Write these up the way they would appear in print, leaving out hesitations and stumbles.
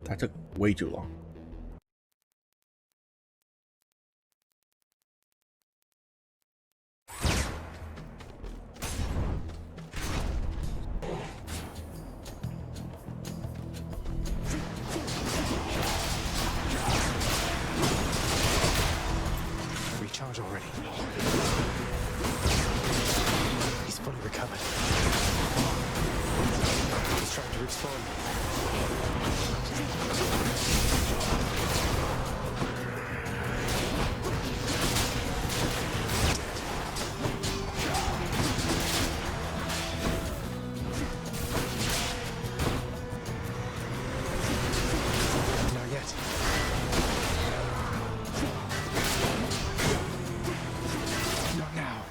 That took way too long. Recharge already. He's fully recovered. He's trying to respawn. Not yet. Not now.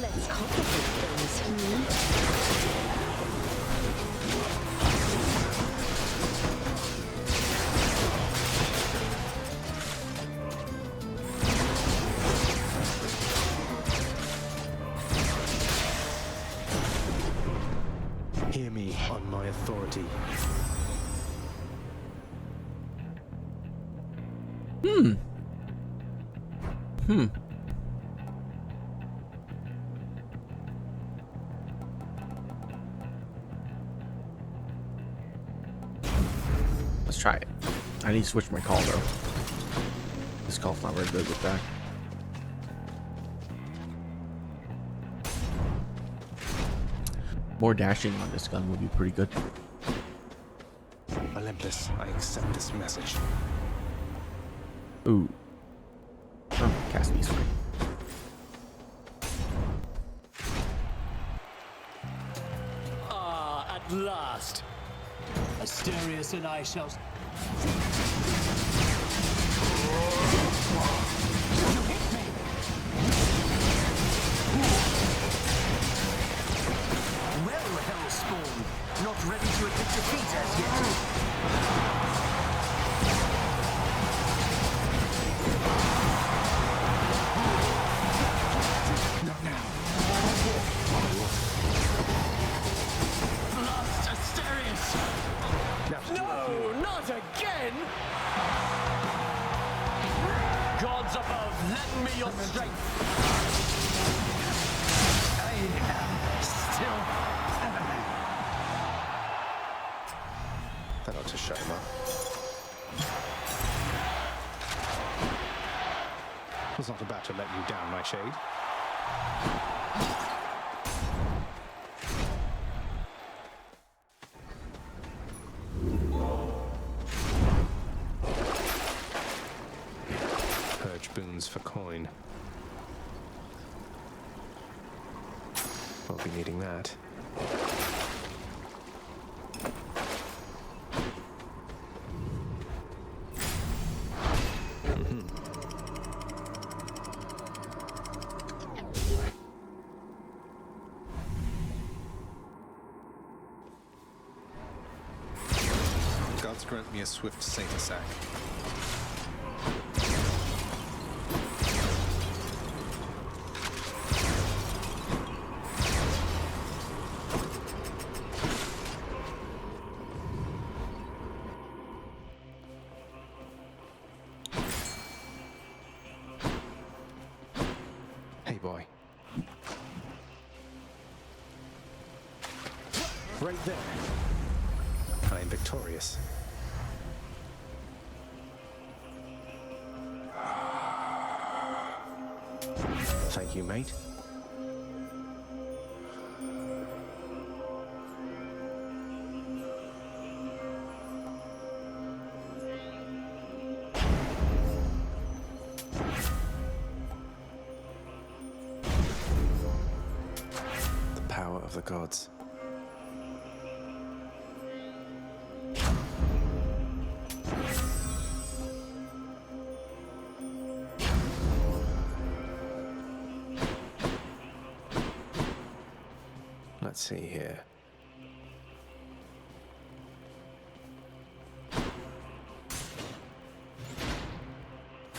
Let's complicate things. Hear me on my authority. Let's try it. I need to switch my call though. This call's not very good with that. More dashing on this gun would be pretty good. Olympus, I accept this message. Ooh. Oh, Cassidy's free. Ah, at last. Asterius and I shall... Well, Hellspawn, not ready to admit defeat as yet. Not now. Blast Asterius! Now, No, not again! Gods above, lend me your strength. I am still... that ought to shut him up. Was not about to let you down, my shade. Purge boons for coin. Won't be needing that. Gods grant me a swift Satan sack. Hey, boy. Right there. I am victorious. Thank you, mate. The power of the gods. Let's see here.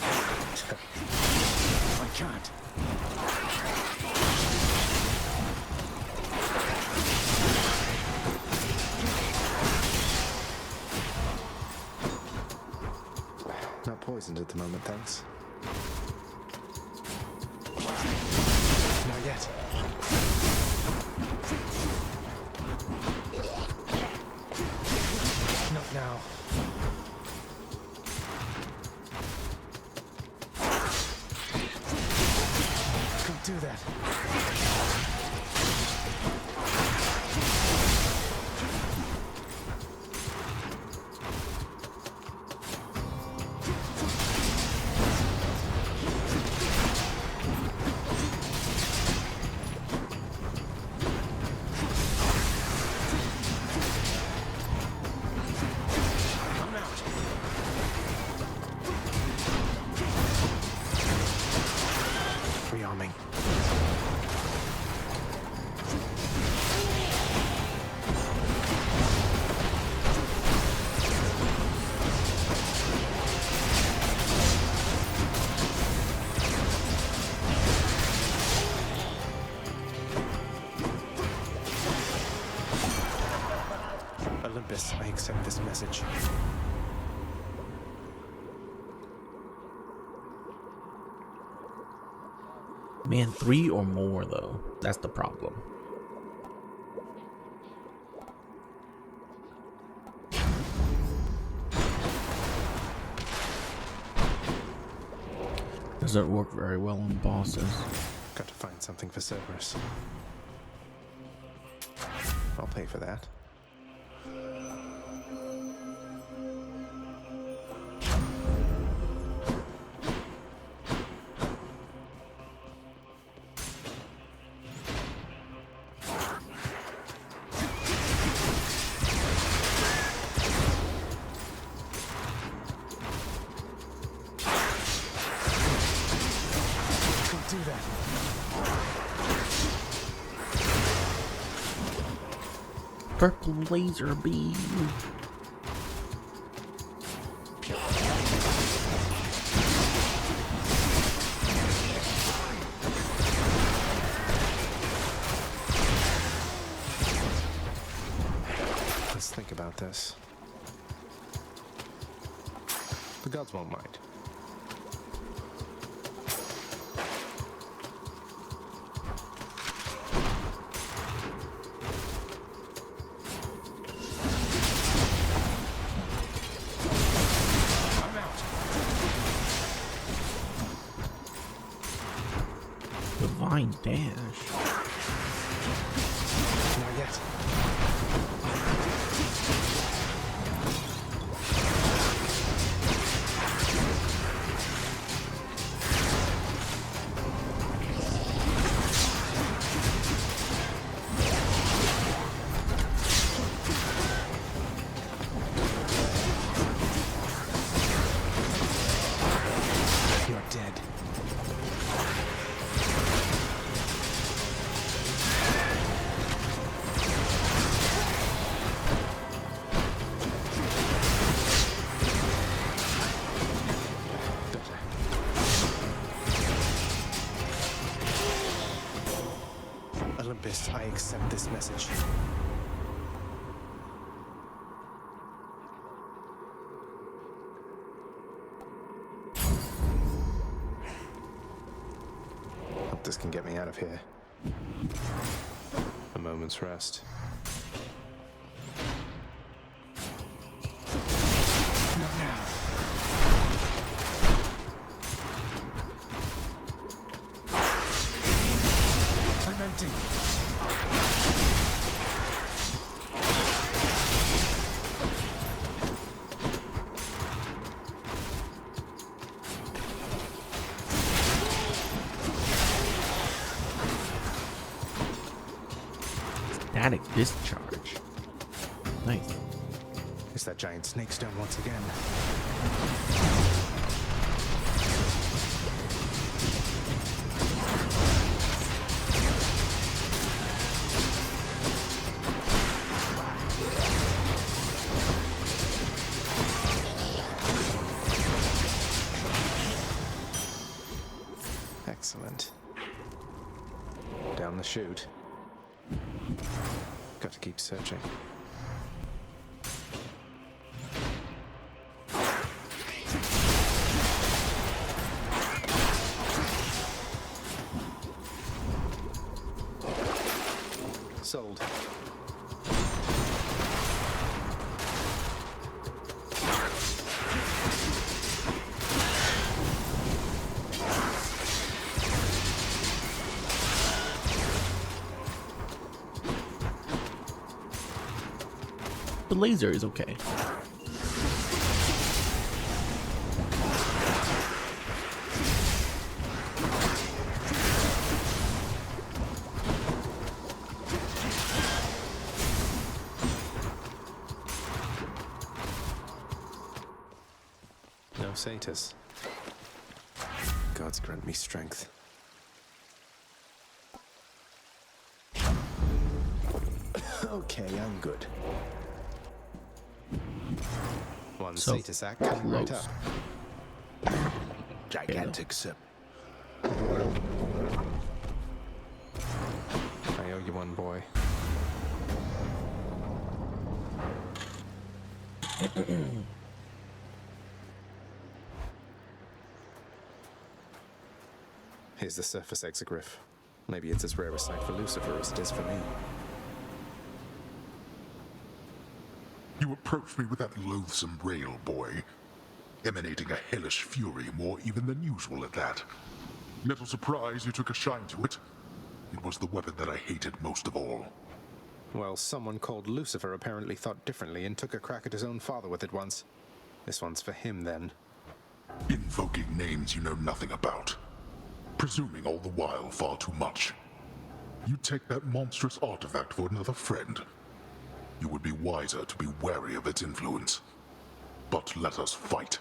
I can't. poisoned at the moment, thanks. Not yet. Not now. Can't do that. Rearming. Olympus, I accept this message. Man, 3 or more though. That's the problem. Doesn't work very well on bosses. Got to find something for Cerberus. I'll pay for that. Do that. Purple laser beam. Let's think about this. The gods won't mind. Divine dash. Not yet. You're dead. Olympus, I accept this message. Hope this can get me out of here. A moment's rest. Not now. I'm empty. Static discharge. Nice. It's that giant snake stone once again. Excellent. Down the chute. Got to keep searching. laser is okay. No satyrs. Gods grant me strength. Okay, I'm good. One So satyr sack coming right close. up. Gigantic sip. I owe you one, boy. Here's the surface exogryph. Maybe it's as rare a sight for Lucifer as it is for me. You approached me with that loathsome rail, boy, emanating a hellish fury more even than usual at that. Little surprise you took a shine to it. It was the weapon that I hated most of all. Well, someone called Lucifer apparently thought differently and took a crack at his own father with it once. This one's for him, then. Invoking names you know nothing about. Presuming all the while far too much. You take that monstrous artifact for another friend. You would be wiser to be wary of its influence. But let us fight.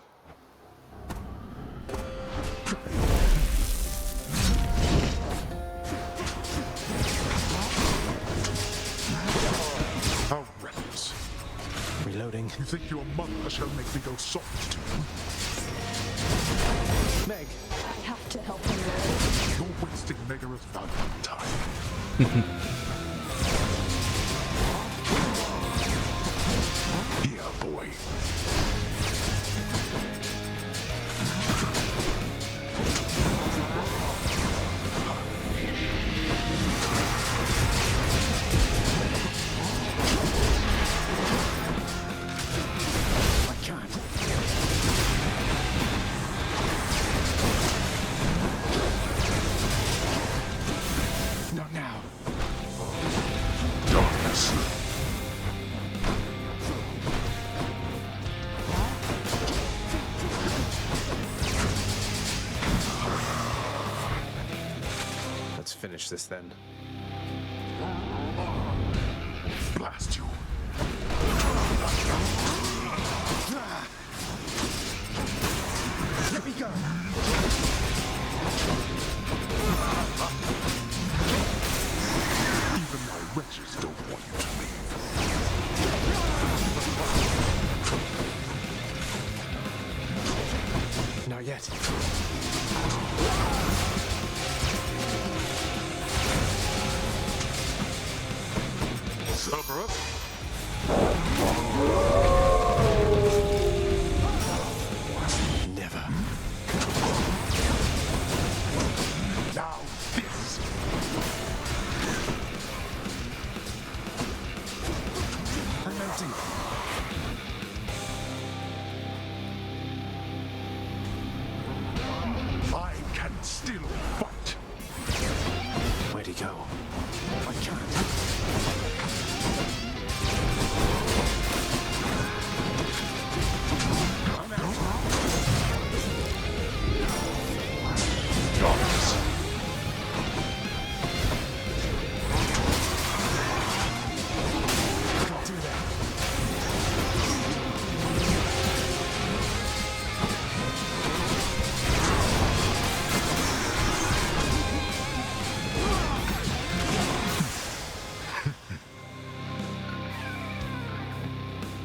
How reckless. Reloading. You think your mother shall make me go soft to you? Meg! I have to help him. You're wasting Mega's valuable time. Here, boy. I can't. Not now. Darkness. Let's finish this then. Blast you. Let me go. Even my wretches don't want you to leave. Not yet. Cerberus? Never. Now this. I'm empty. I can still fight. Where'd he go? I can't. I'm out. Darkness. Can't do that.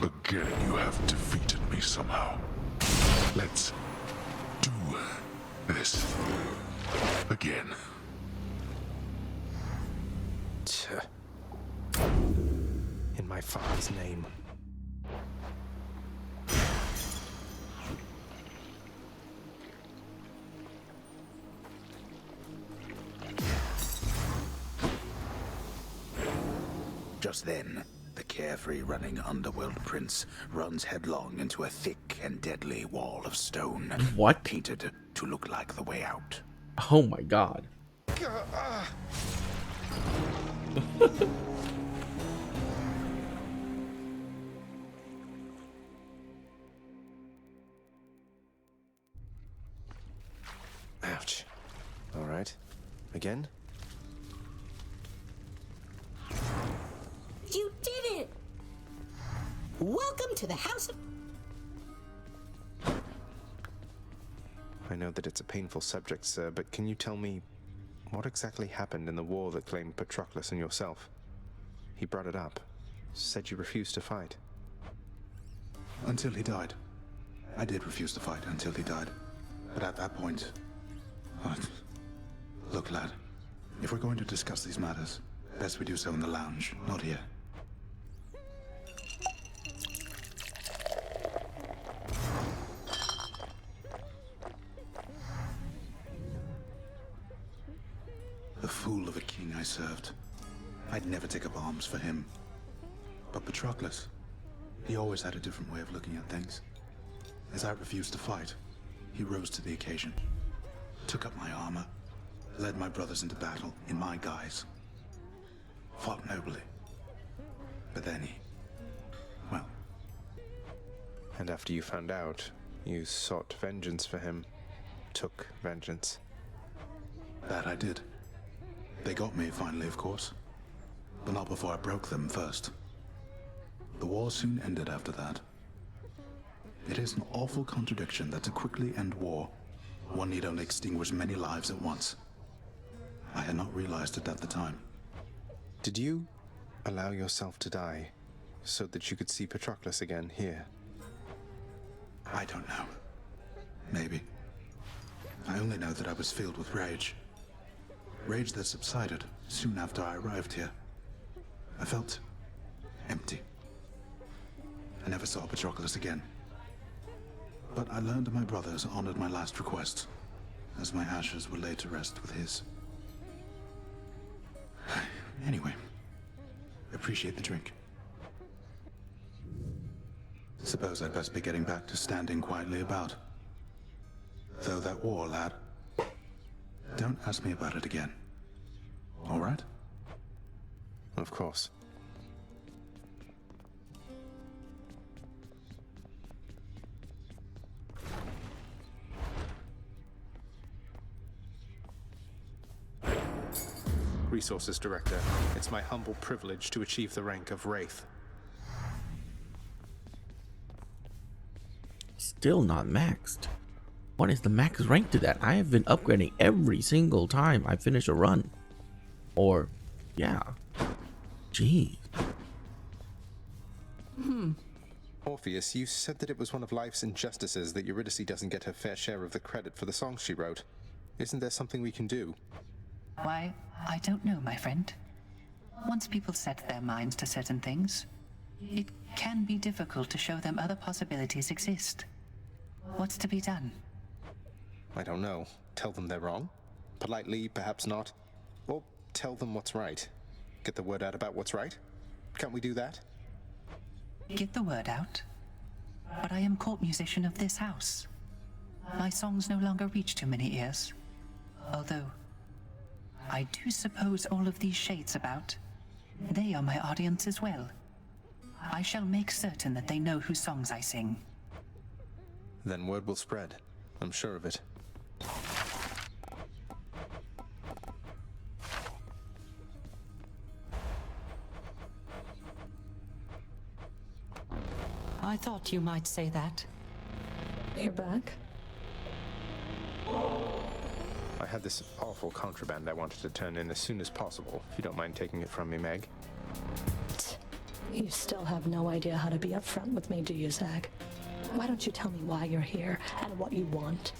Again, you have defeated me somehow. Let's do this again. Tch. In my father's name. Just then, the carefree running underworld prince runs headlong into a thick and deadly wall of stone. What? Painted to look like the way out. Oh my god. Again? You did it! Welcome to the House of... I know that it's a painful subject, sir, but can you tell me what exactly happened in the war that claimed Patroclus and yourself? He brought it up, said you refused to fight. Until he died. I did refuse to fight until he died. But at that point... Look, lad. If we're going to discuss these matters, best we do so in the lounge, not here. The fool of a king I served. I'd never take up arms for him. But Patroclus, he always had a different way of looking at things. As I refused to fight, he rose to the occasion, took up my armor, led my brothers into battle in my guise, fought nobly. But then he... well... And after you found out, you sought vengeance for him, took vengeance. That I did. They got me finally, of course. But not before I broke them first. The war soon ended after that. It is an awful contradiction that to quickly end war, one need only extinguish many lives at once. I had not realized it at the time. Did you allow yourself to die so that you could see Patroclus again here? I don't know. Maybe. I only know that I was filled with rage. Rage that subsided soon after I arrived here. I felt empty. I never saw Patroclus again. But I learned my brothers honored my last request, as my ashes were laid to rest with his. Anyway, appreciate the drink. Suppose I'd best be getting back to standing quietly about. Though that war, lad, don't ask me about it again. All right? Of course. Resources Director. It's my humble privilege to achieve the rank of Wraith. Still not maxed. What is the max rank to that? I have been upgrading every single time I finish a run. Or, yeah. Jeez. Orpheus, you said that it was one of life's injustices that Eurydice doesn't get her fair share of the credit for the songs she wrote. Isn't there something we can do? Why, I don't know, my friend. Once people set their minds to certain things, it can be difficult to show them other possibilities exist. What's to be done? I don't know. Tell them they're wrong? Politely, perhaps not. Or tell them what's right. Get the word out about what's right? Can't we do that? Get the word out? But I am court musician of this house. My songs no longer reach too many ears. Although, I do suppose all of these shades about, they are my audience as well. I shall make certain that they know whose songs I sing. Then word will spread. I'm sure of it. I thought you might say that. You're back? I had this awful contraband I wanted to turn in as soon as possible, if you don't mind taking it from me, Meg. You still have no idea how to be upfront with me, do you, Zach? Why don't you tell me why you're here and what you want?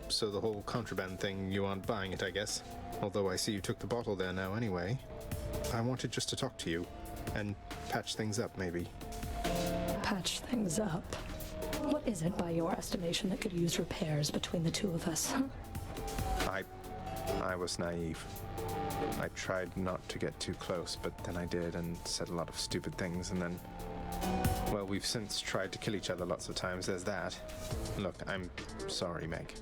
So the whole contraband thing, you aren't buying it, I guess. Although I see you took the bottle there now anyway. I wanted just to talk to you and patch things up, maybe. Patch things up? What is it, by your estimation, that could use repairs between the two of us? I was naive. I tried not to get too close, but then I did and said a lot of stupid things, and then... Well, we've since tried to kill each other lots of times, there's that. Look, I'm sorry, Meg.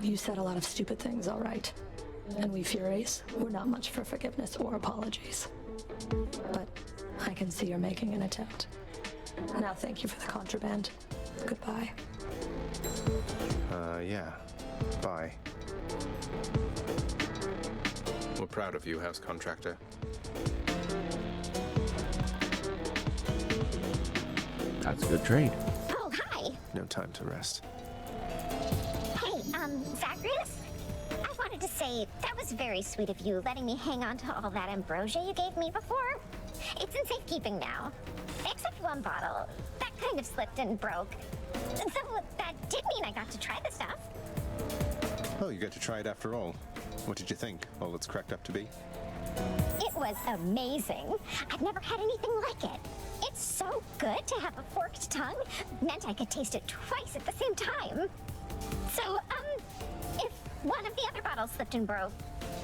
You said a lot of stupid things, all right. And we Furies, we're not much for forgiveness or apologies. But I can see you're making an attempt. Now thank you for the contraband. Goodbye. Yeah. Bye. We're proud of you, House Contractor. That's a good trade. Oh, hi. No time to rest. Hey, Zacharias? I wanted to say, that was very sweet of you letting me hang on to all that ambrosia you gave me before. It's in safekeeping now. Except one bottle. That kind of slipped and broke. So that did mean I got to try the stuff. Oh, you got to try it after all. What did you think? All it's cracked up to be? It was amazing. I've never had anything like it. It's so good to have a forked tongue. Meant I could taste it twice at the same time. So, if one of the other bottles slipped and broke,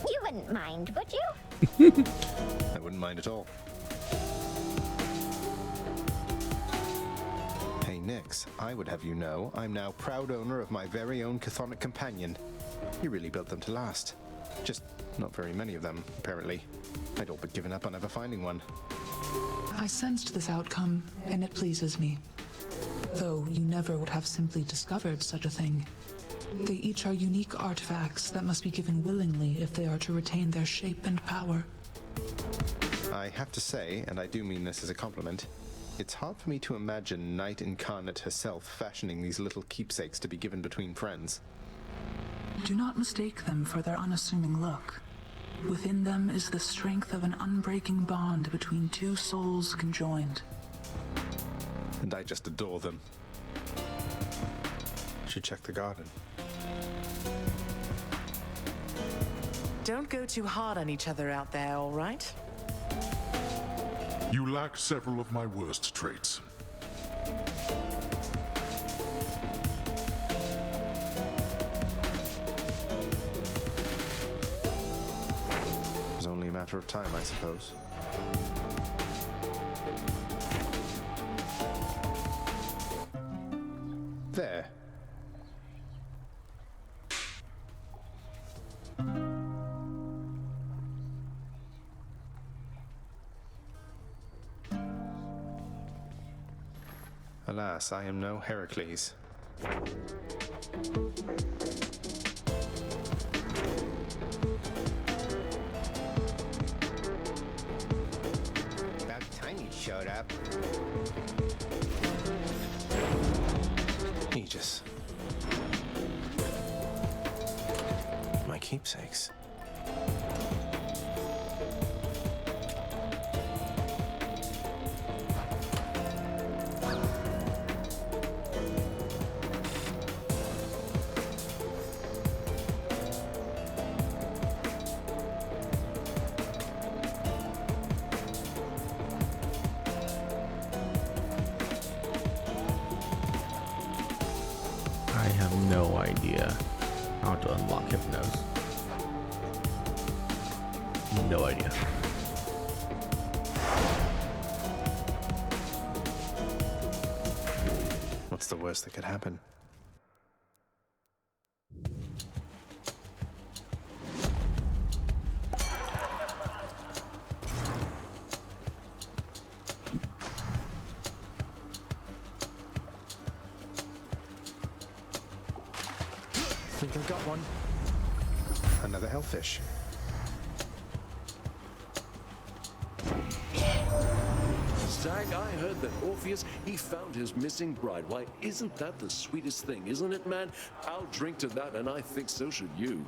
you wouldn't mind, would you? I wouldn't mind at all. Hey, Nix, I would have you know I'm now proud owner of my very own chthonic companion. You really built them to last. Just not very many of them, apparently. I'd all but given up on ever finding one. I sensed this outcome, and it pleases me. Though you never would have simply discovered such a thing. They each are unique artifacts that must be given willingly if they are to retain their shape and power. I have to say, and I do mean this as a compliment, it's hard for me to imagine Night Incarnate herself fashioning these little keepsakes to be given between friends. Do not mistake them for their unassuming look. Within them is the strength of an unbreaking bond between two souls conjoined. And I just adore them. Should check the garden. Don't go too hard on each other out there, all right? You lack several of my worst traits. It's only a matter of time, I suppose. There. Alas, I am no Heracles. About time you showed up. Aegis. My keepsakes. I have no idea how to unlock Hypnos. No idea. What's the worst that could happen? Think I've got one. Another hellfish. Zach, I heard that Orpheus, he found his missing bride. Why, isn't that the sweetest thing, isn't it, man? I'll drink to that, and I think so should you.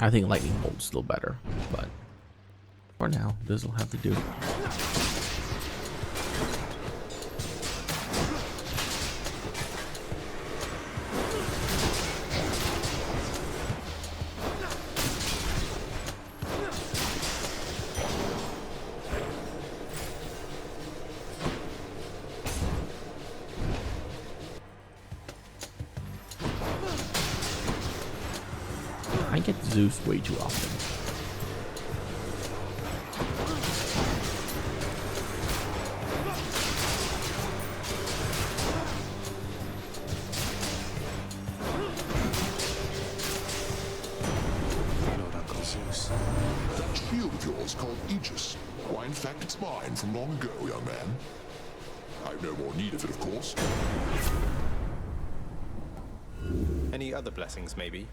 I think lightning bolt's still better, but for now, this will have to do. I get Zeus way too often. Lord Uncle Zeus. That shield you're device called Aegis. Why, in fact, it's mine from long ago, young man. I've no more need of it, of course. Any other blessings, maybe?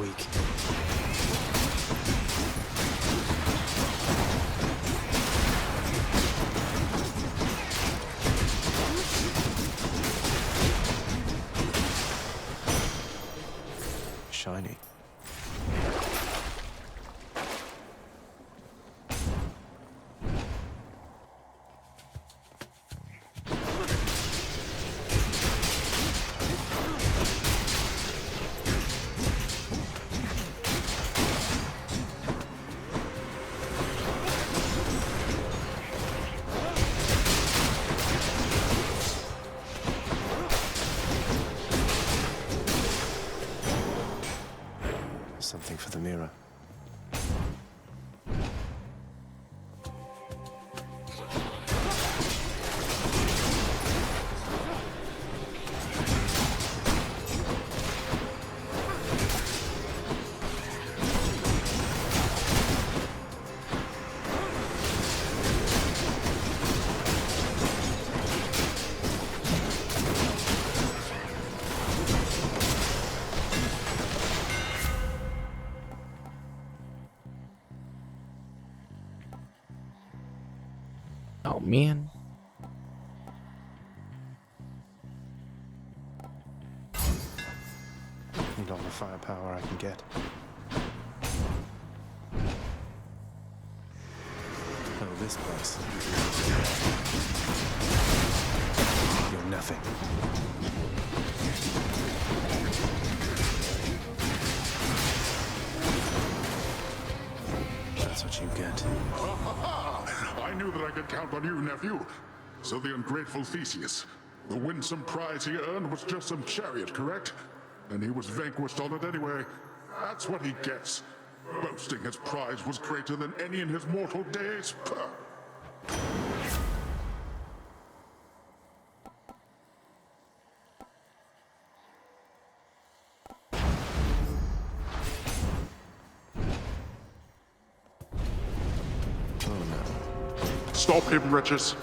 Weak. Shiny. Something for the mirror. Oh man. Need all the firepower I can get. Oh, this place. You're nothing. That's what you get. I knew that I could count on you, nephew. So the ungrateful Theseus. The winsome prize he earned was just some chariot, correct? And he was vanquished on it anyway. That's what he gets. Boasting his prize was greater than any in his mortal days. Puh. Stop him, wretches.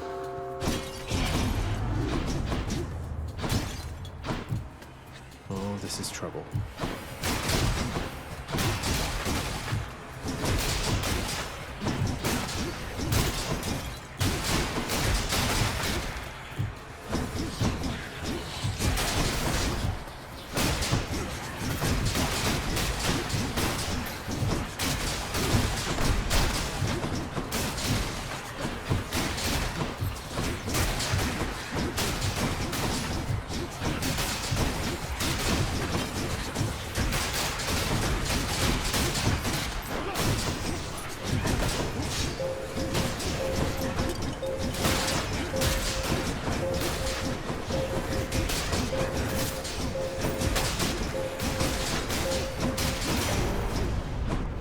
Oh, this is trouble.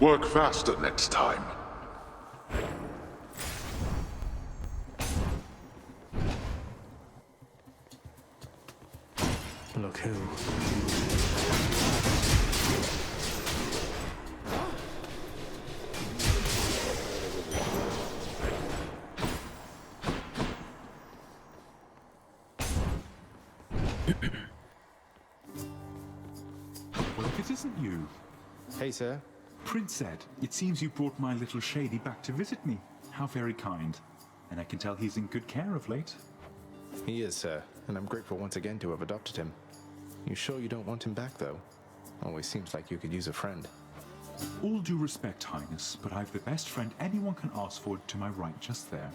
Work faster next time. Look who. Well, if it isn't you. Hey, sir. Prince Ed, it seems you brought my little shady back to visit me. How very kind. And I can tell he's in good care of late. He is, sir, and I'm grateful once again to have adopted him. You sure you don't want him back, though? Always seems like you could use a friend. All due respect, Highness, but I've the best friend anyone can ask for to my right just there.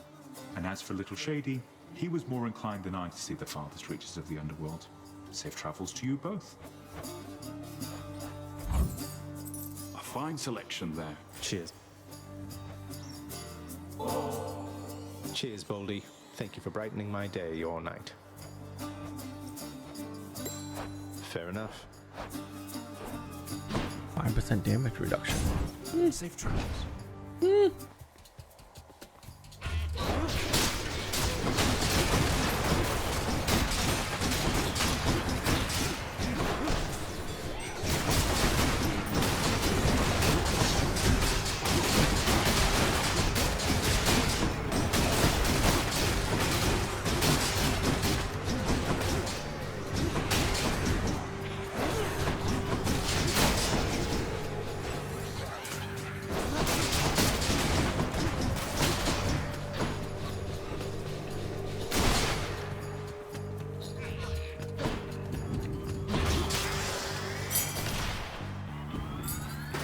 And as for Little Shady, he was more inclined than I to see the farthest reaches of the underworld. Safe travels to you both. A fine selection there. Cheers. Cheers, Boldy. Thank you for brightening my day or night. Fair enough. 5% damage reduction. Safe travels.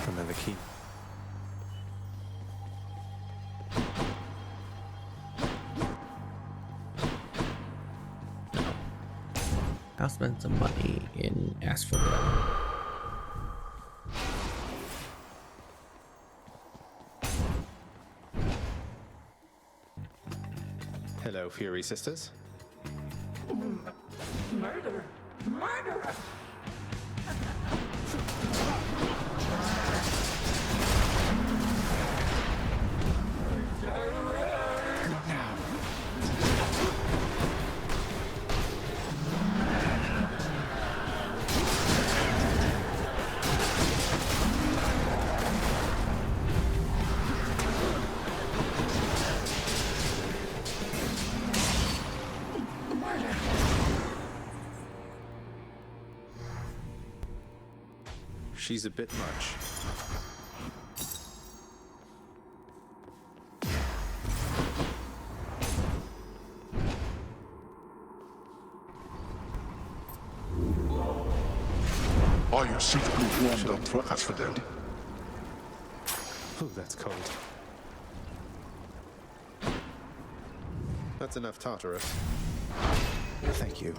Another key. I'll spend some money in Asphodel. Hello, Fury Sisters. Murder! Murder! She's a bit much. Are you suitably warmed up for Asphodel? Oh, that's cold. That's enough Tartarus. Thank you.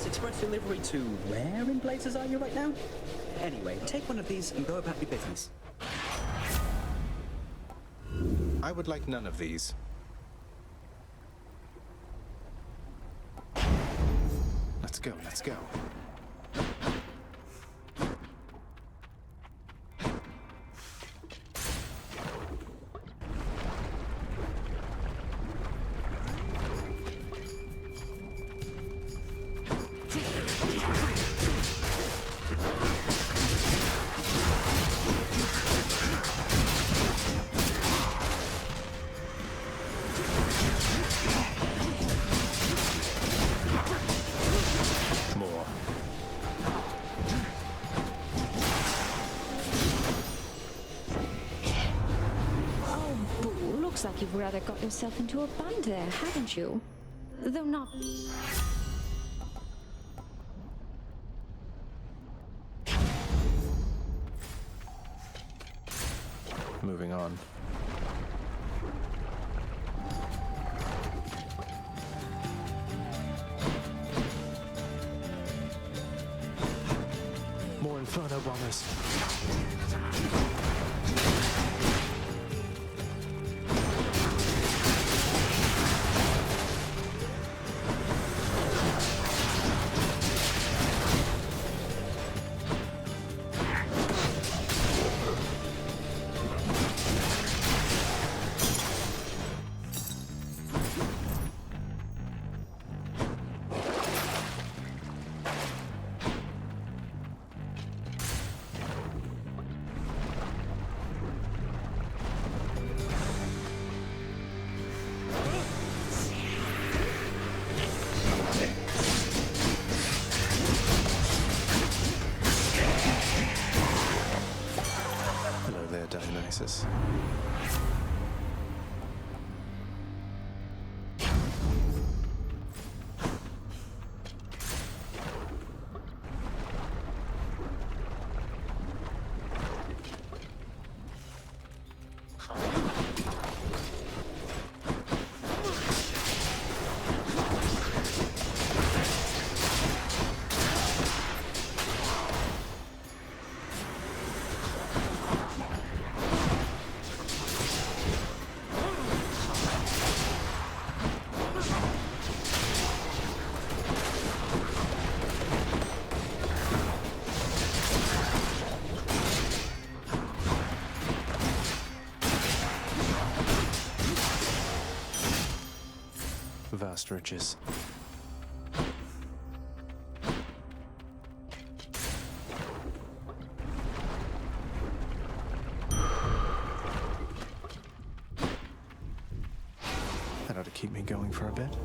Express delivery to where in places are you right now? Anyway, take one of these and go about your business. I would like none of these. Let's go, let's go. Looks like you've rather got yourself into a bund there, haven't you? Though not... Moving on. More Inferno bombers. Vesturages. Vast riches. That ought to keep me going for a bit.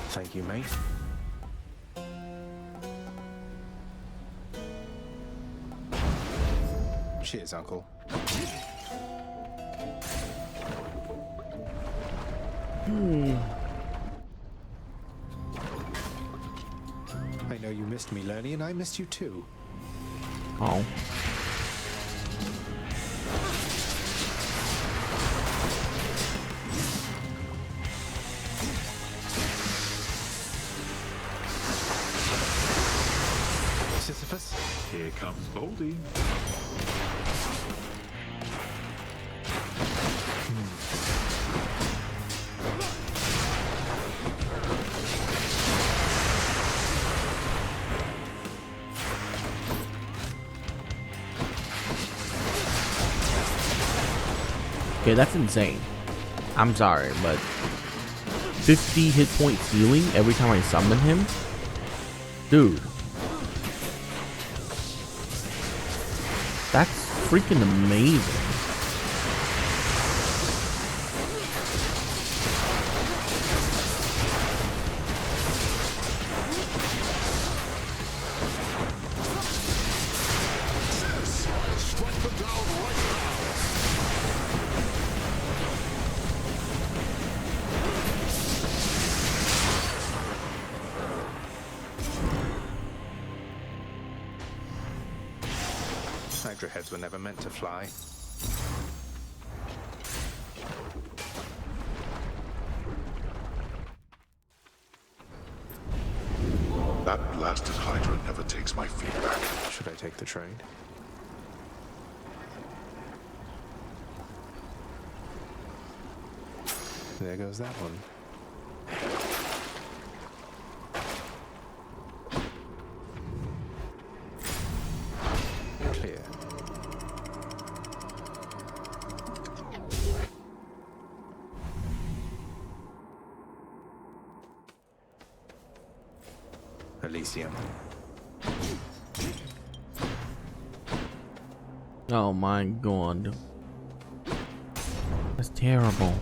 Thank you, mate. Cheers, Uncle. I know you missed me, Lenny, and I missed you too. Oh. Sisyphus? Here comes Baldy. Okay, that's insane. I'm sorry, but 50 hit point healing every time I summon him? Dude. That's freaking amazing. Hydra heads were never meant to fly. That blasted Hydra never takes my feedback. Should I take the trade? There goes that one. Clear. Elysium. Oh my god. That's terrible.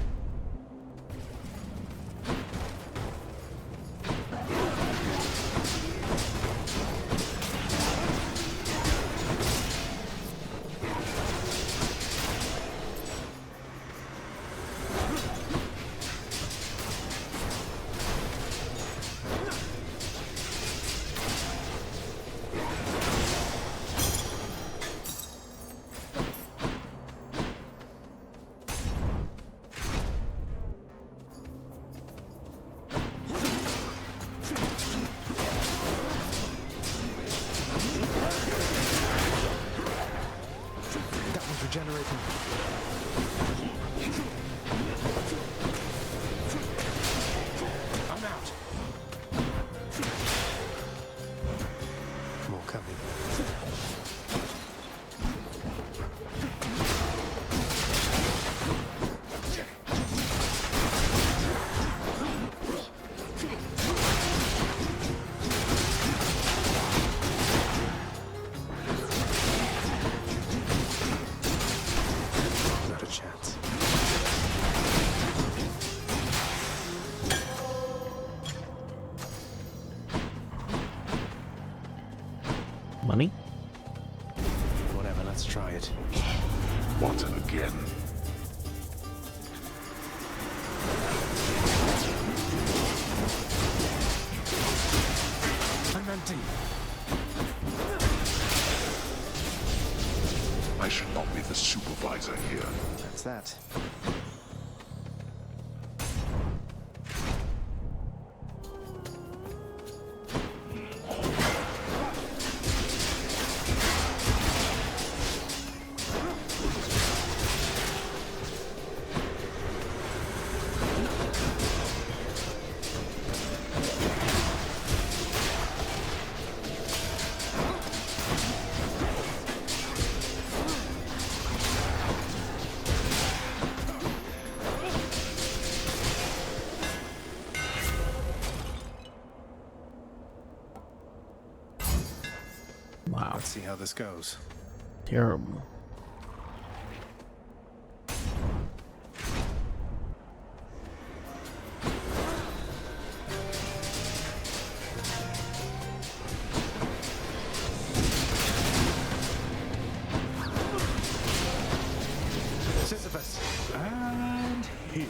Regenerating. I'm out. More coming. Not a chance. Money? Whatever, let's try it. What again? I'm empty. I should not be the supervisor here. That's that. Wow. Let's see how this goes. Terrible. Sisyphus. And here.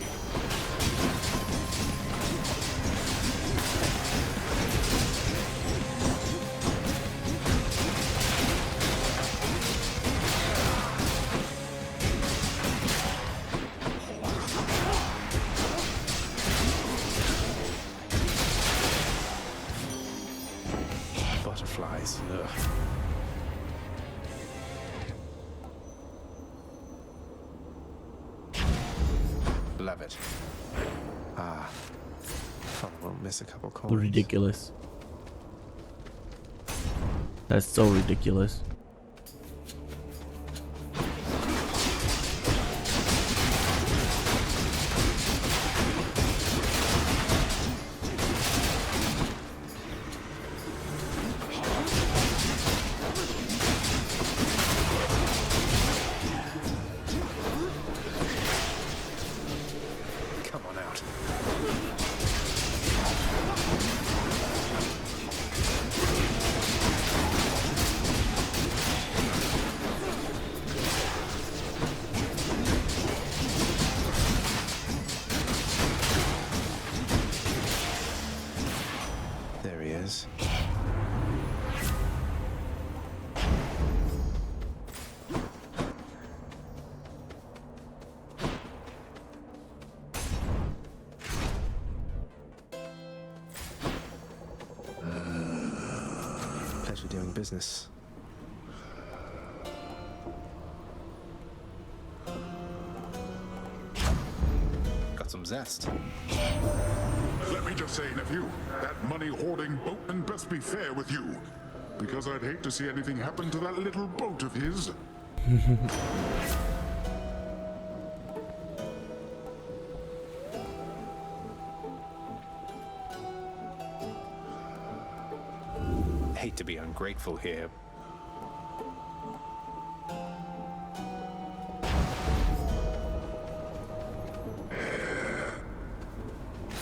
Butterflies. Ugh. Love it. Ah. Thought I won't miss a couple coins. Ridiculous. That's so ridiculous. Come on out. There he is. Pleasure doing business. Got some zest. Let me just say, nephew, that money-hoarding boatman best be fair with you. Because I'd hate to see anything happen to that little boat of his. Hate to be ungrateful here.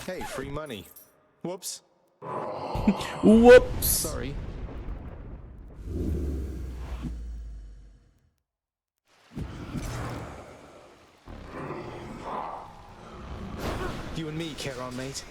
Hey, free money. Whoops. Whoops. Sorry. You and me, Charon, mate.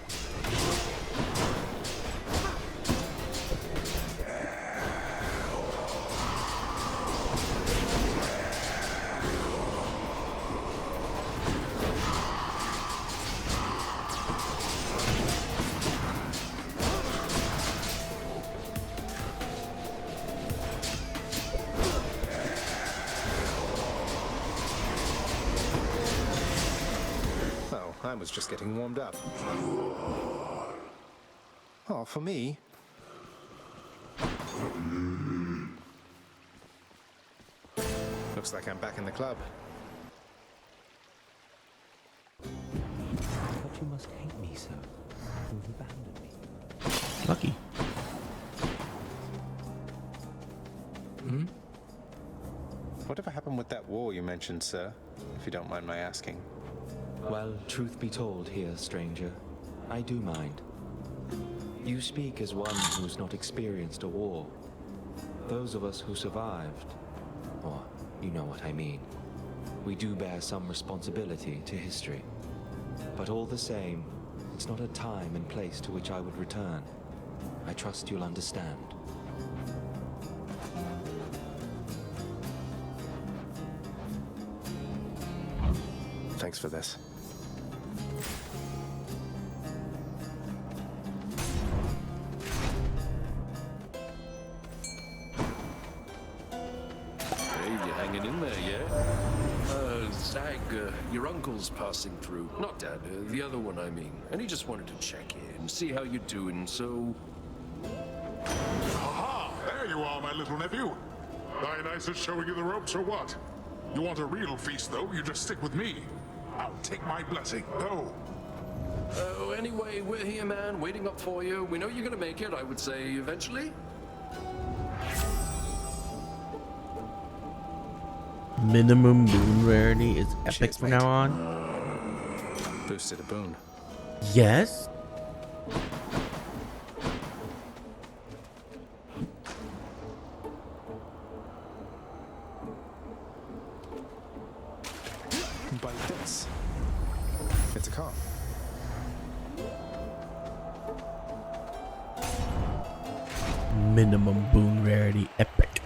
I was just getting warmed up. Oh, for me? Looks like I'm back in the club. But you must hate me, sir. You've abandoned me. Lucky. Hmm? Whatever happened with that war you mentioned, sir? If you don't mind my asking. Well, truth be told here, stranger, I do mind. You speak as one who's not experienced a war. Those of us who survived, or you know what I mean, we do bear some responsibility to history. But all the same, it's not a time and place to which I would return. I trust you'll understand. Thanks for this. Hey, you're hanging in there, yeah? Zag, your uncle's passing through. Not Dad, the other one, I mean. And he just wanted to check in, see how you're doing, so... Aha! There you are, my little nephew. Dionysus showing you the ropes or what? You want a real feast, though? You just stick with me. I'll take my blessing. Go. Oh, anyway, we're here, man, waiting up for you. We know you're gonna make it, I would say, eventually. Minimum boon rarity is epic from now on. Boosted a boon. Yes. Bite this. It's a car. Minimum boon rarity epic.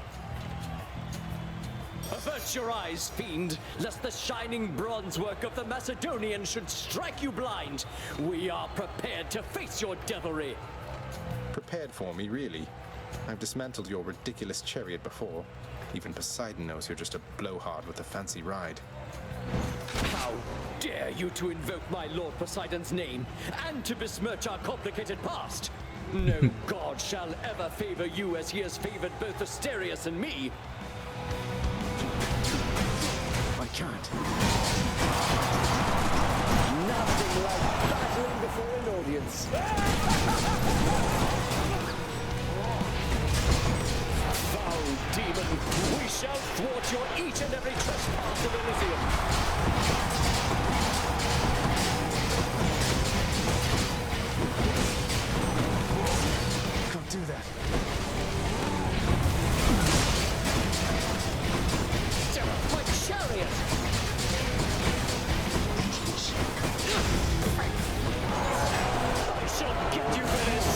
Avert your eyes, fiend, lest the shining bronze work of the Macedonian should strike you blind. We are prepared to face your devilry. Prepared for me, really? I've dismantled your ridiculous chariot before. Even Poseidon knows you're just a blowhard with a fancy ride. How dare you to invoke my Lord Poseidon's name, and to besmirch our complicated past? No god shall ever favor you as he has favored both Asterius and me. I can't. Nothing like battling before an audience. Foul demon, we shall thwart your each and every trespass of Elysium. Can't do that. My chariot! I shall get you for this!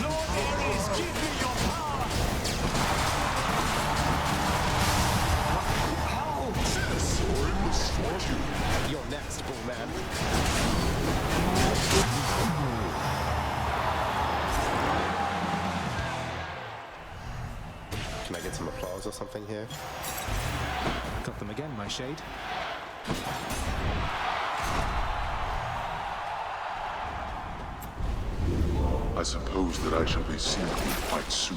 Lord Ares, give me your power! How? Yes, or it will swat you. You're next, bullman. Can I get some applause or something here? Got them again, my shade. I suppose that I shall be seeing you quite soon.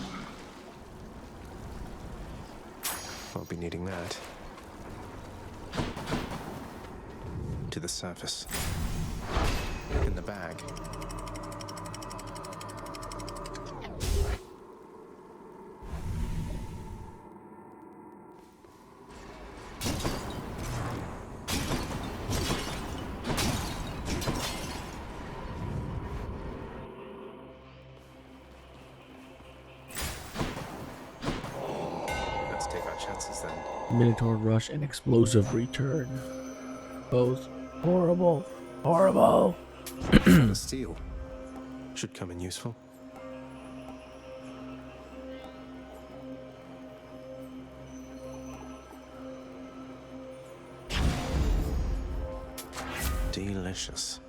I'll be needing that. To the surface. In the bag. Let's take our chances then. Minotaur rush and explosive return. Both horrible. Horrible. The steel should come in useful. Delicious.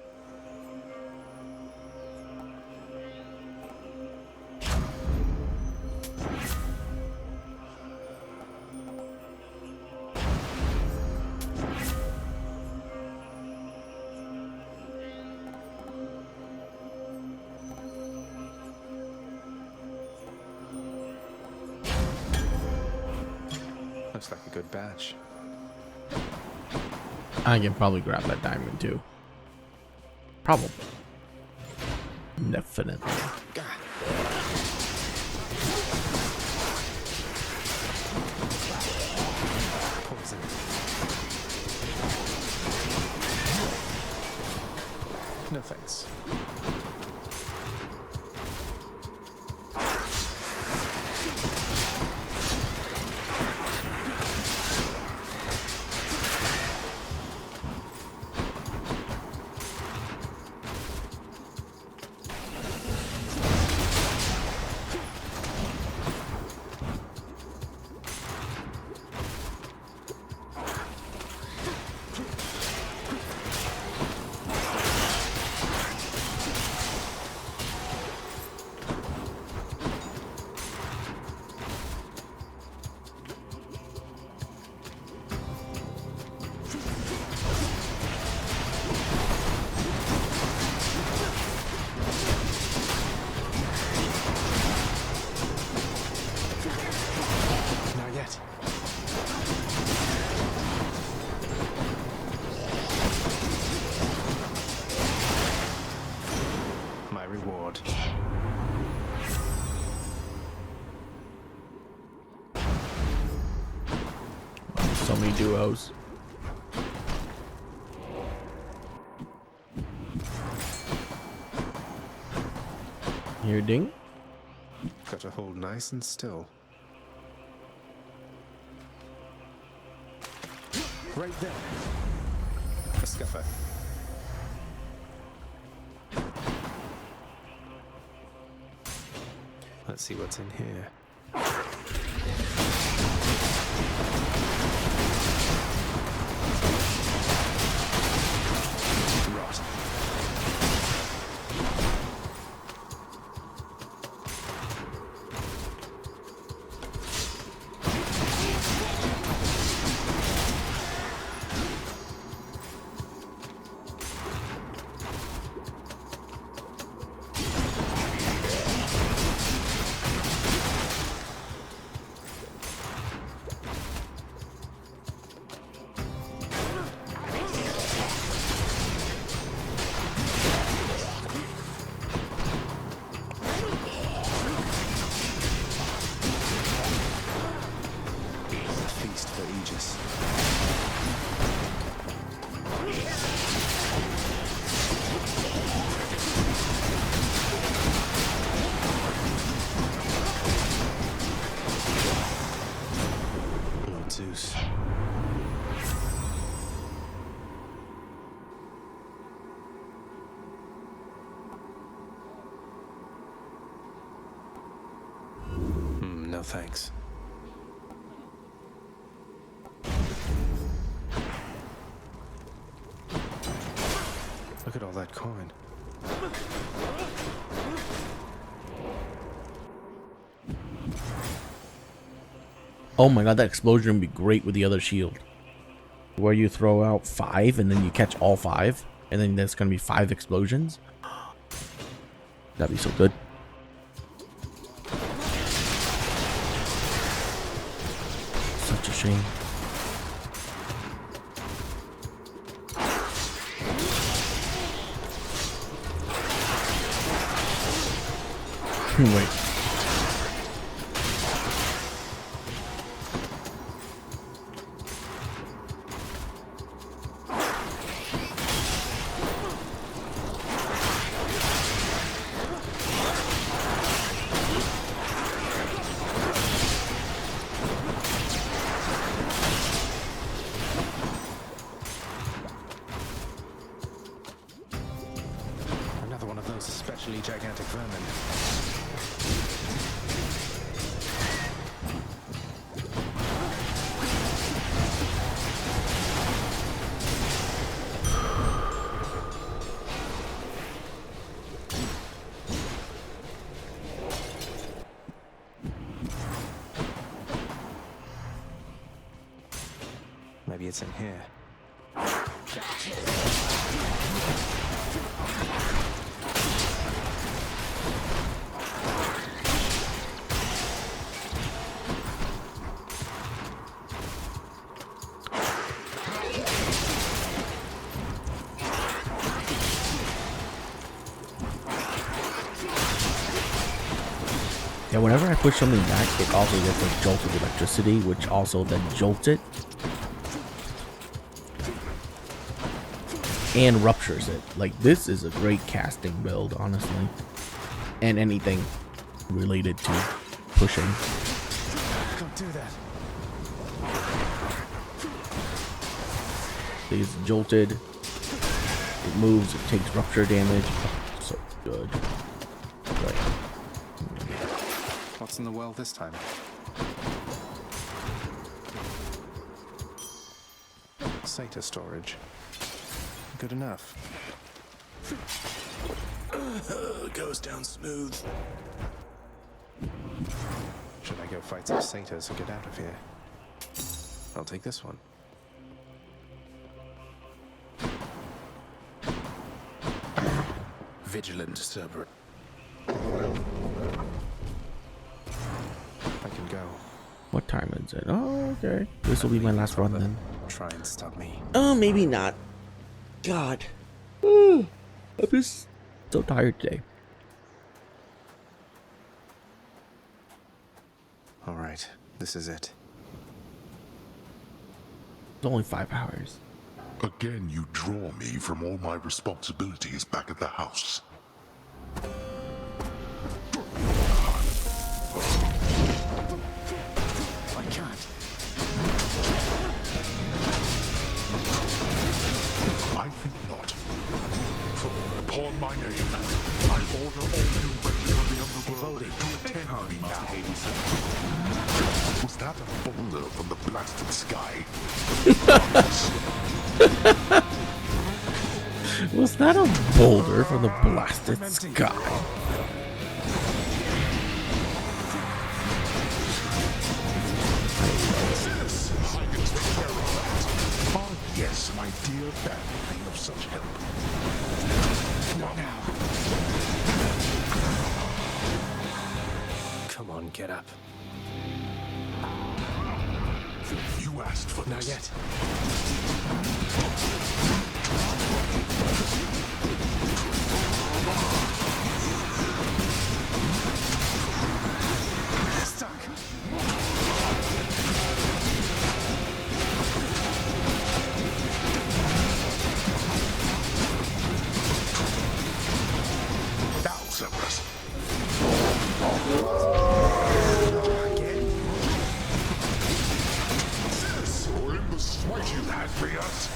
Looks like a good batch. I can probably grab that diamond too. Probably. Definitely. Poison. No thanks. many duos. Here, ding. Got to hold nice and still. Right there. A scupper. Let's see what's in here. Rot. Feast for Aegis. Lord Zeus. No thanks. Look at all that coin. Oh my god, that explosion would be great with the other shield. Where you throw out 5 and then you catch all 5. And then there's going to be 5 explosions. That'd be so good. Such a shame. Wait. Another one of those especially gigantic vermin. Maybe it's in here. Yeah, whenever I push something back, it also gets a jolt of electricity, which also then jolts it. And ruptures it. Like, this is a great casting build, honestly. And anything related to pushing. Don't do that. It's jolted. It moves, it takes rupture damage. Oh, so good. Right. What's in the well this time? SATA storage. Good enough. Goes down smooth. Should I go fight some satyrs and get out of here? I'll take this one. Vigilant, Cerberus. I can go. What time is it? Oh, okay. This will be my last run then. Try and stop me. Oh, maybe not. God. I'm just so tired today. All right, this is it. It's only 5 hours. Again, you draw me from all my responsibilities back at the house. I can't. I think not. For upon my name, I order all new members of the underworld to attend me now. Was that a boulder from the blasted sky? Was that a boulder from the blasted sky? Oh, yes, my dear family of such help. Not now. Come on, get up. You asked for Not this. yet. Stuck. Now, Cerberus. Olympus smite you, Hadrius.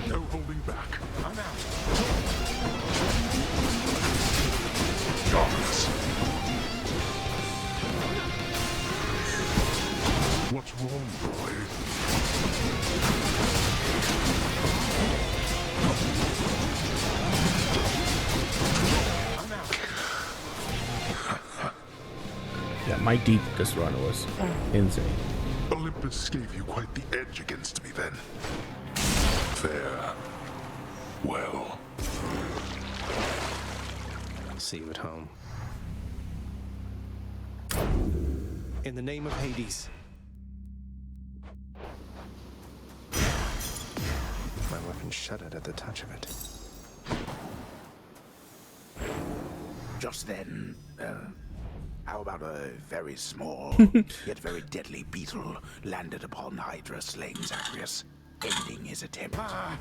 No holding back. I'm out. Darkness. What's wrong, boy? I'm out. Yeah, my deepest run was insane. Olympus gave you quite the edge against me then. Fair. Well. I'll see you at home. In the name of Hades. My weapon shuddered at the touch of it. Just then, how about a very small, yet very deadly beetle landed upon Hydra, slaying Zagreus, ending his attempt? I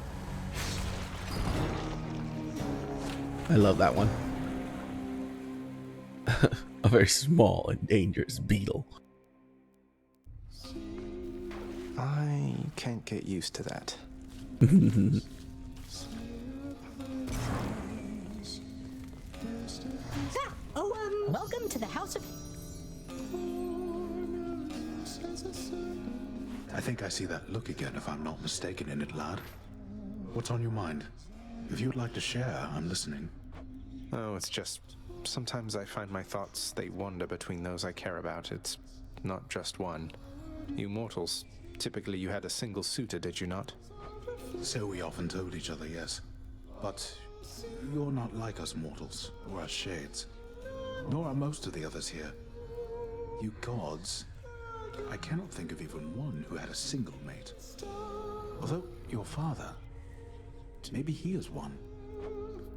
love that one. A very small and dangerous beetle. I can't get used to that. Welcome to the House of... I think I see that look again, if I'm not mistaken in it, lad. What's on your mind? If you'd like to share, I'm listening. Oh, it's just... sometimes I find my thoughts, they wander between those I care about. It's not just one. You mortals, typically you had a single suitor, did you not? So we often told each other, yes. But you're not like us mortals, or us shades. Nor are most of the others here. You gods, I cannot think of even one who had a single mate. Although your father, maybe he is one.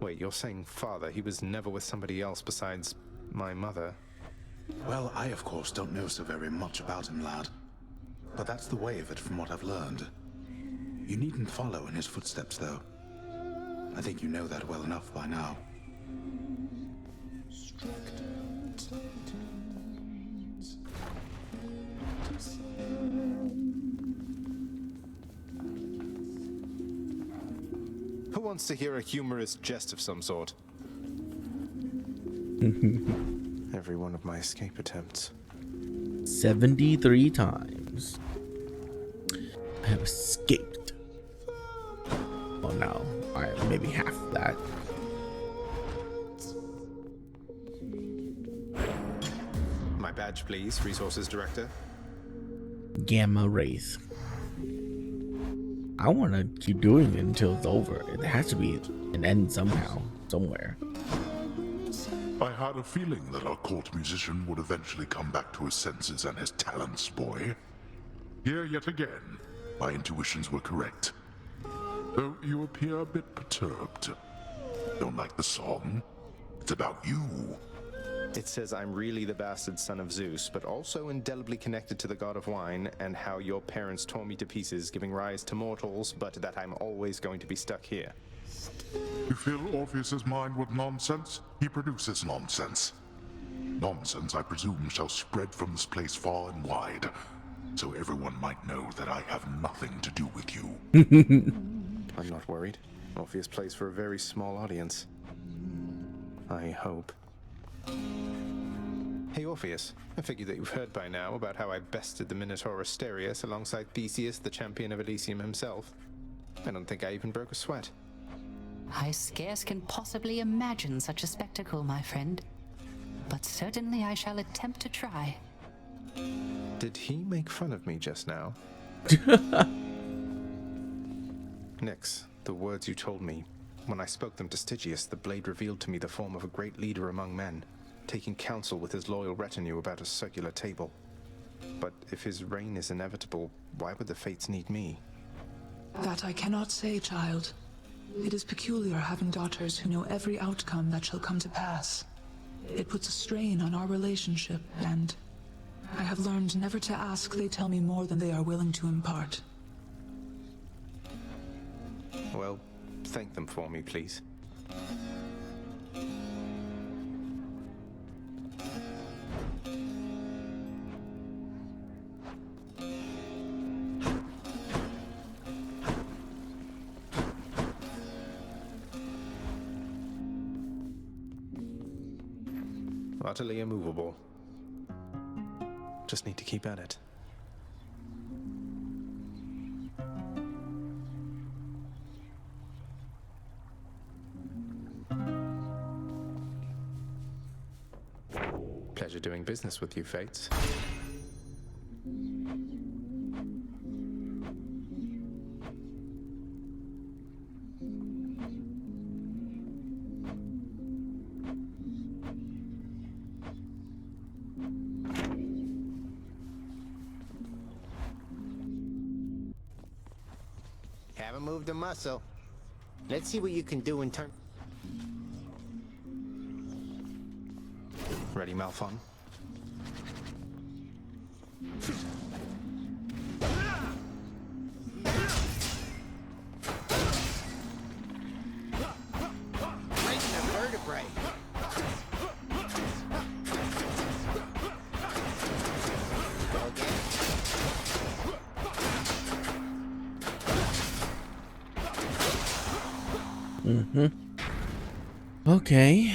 Wait, you're saying father, he was never with somebody else besides my mother? Well, I of course don't know so very much about him, lad. But that's the way of it from what I've learned. You needn't follow in his footsteps, though. I think you know that well enough by now. Who wants to hear a humorous jest of some sort? Every one of my escape attempts. 73 times. I have escaped. Oh no, I maybe half of that. My badge, please, Resources Director. Gamma Wraith. I want to keep doing it until it's over. It has to be an end somehow, somewhere. I had a feeling that our court musician would eventually come back to his senses and his talents, boy. Here yet again, my intuitions were correct. Though you appear a bit perturbed. Don't like the song? It's about you. It says I'm really the bastard son of Zeus, but also indelibly connected to the god of wine, and how your parents tore me to pieces, giving rise to mortals, but that I'm always going to be stuck here. You fill Orpheus's mind with nonsense, he produces nonsense. Nonsense, I presume, shall spread from this place far and wide, so everyone might know that I have nothing to do with you. I'm not worried. Orpheus plays for a very small audience. I hope. Hey Orpheus, I figure that you've heard by now about how I bested the Minotaur Asterius alongside Theseus, the champion of Elysium himself. I don't think I even broke a sweat. I scarce can possibly imagine such a spectacle, my friend. But certainly I shall attempt to try. Did he make fun of me just now? Nyx, the words you told me. When I spoke them to Stygius, the blade revealed to me the form of a great leader among men, taking counsel with his loyal retinue about a circular table. But if his reign is inevitable, why would the fates need me? That I cannot say, child. It is peculiar having daughters who know every outcome that shall come to pass. It puts a strain on our relationship, and I have learned never to ask they tell me more than they are willing to impart. Well, thank them for me, please. Utterly immovable. Just need to keep at it. Pleasure doing business with you, Fates. Haven't moved a muscle. Let's see what you can do in turn. Ready, Malphon? Breaking a vertebrae. Go again. Mm-hmm. Okay.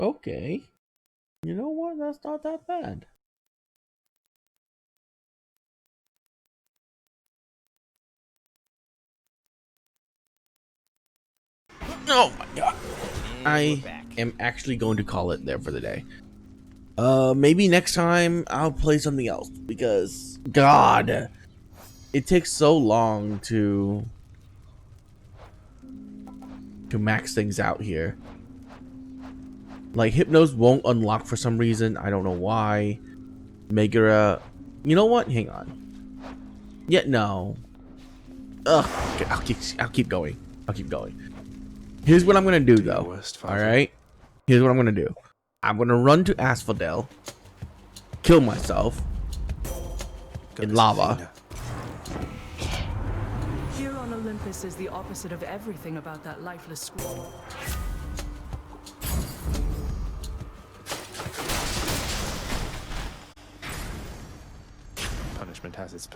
Okay. You know what? That's not that bad. Oh my god. I am actually going to call it there for the day. Maybe next time I'll play something else because God, it takes so long to max things out here. Like Hypnos won't unlock for some reason. I don't know why. Megara, you know what? Hang on. Yeah, no. Ugh. Okay, I'll keep going. I'll keep going. Here's what I'm gonna do though. All right. Here's what I'm gonna do. I'm gonna run to Asphodel, kill myself in lava. Here on Olympus is the opposite of everything about that lifeless squall. Punishment has its purpose.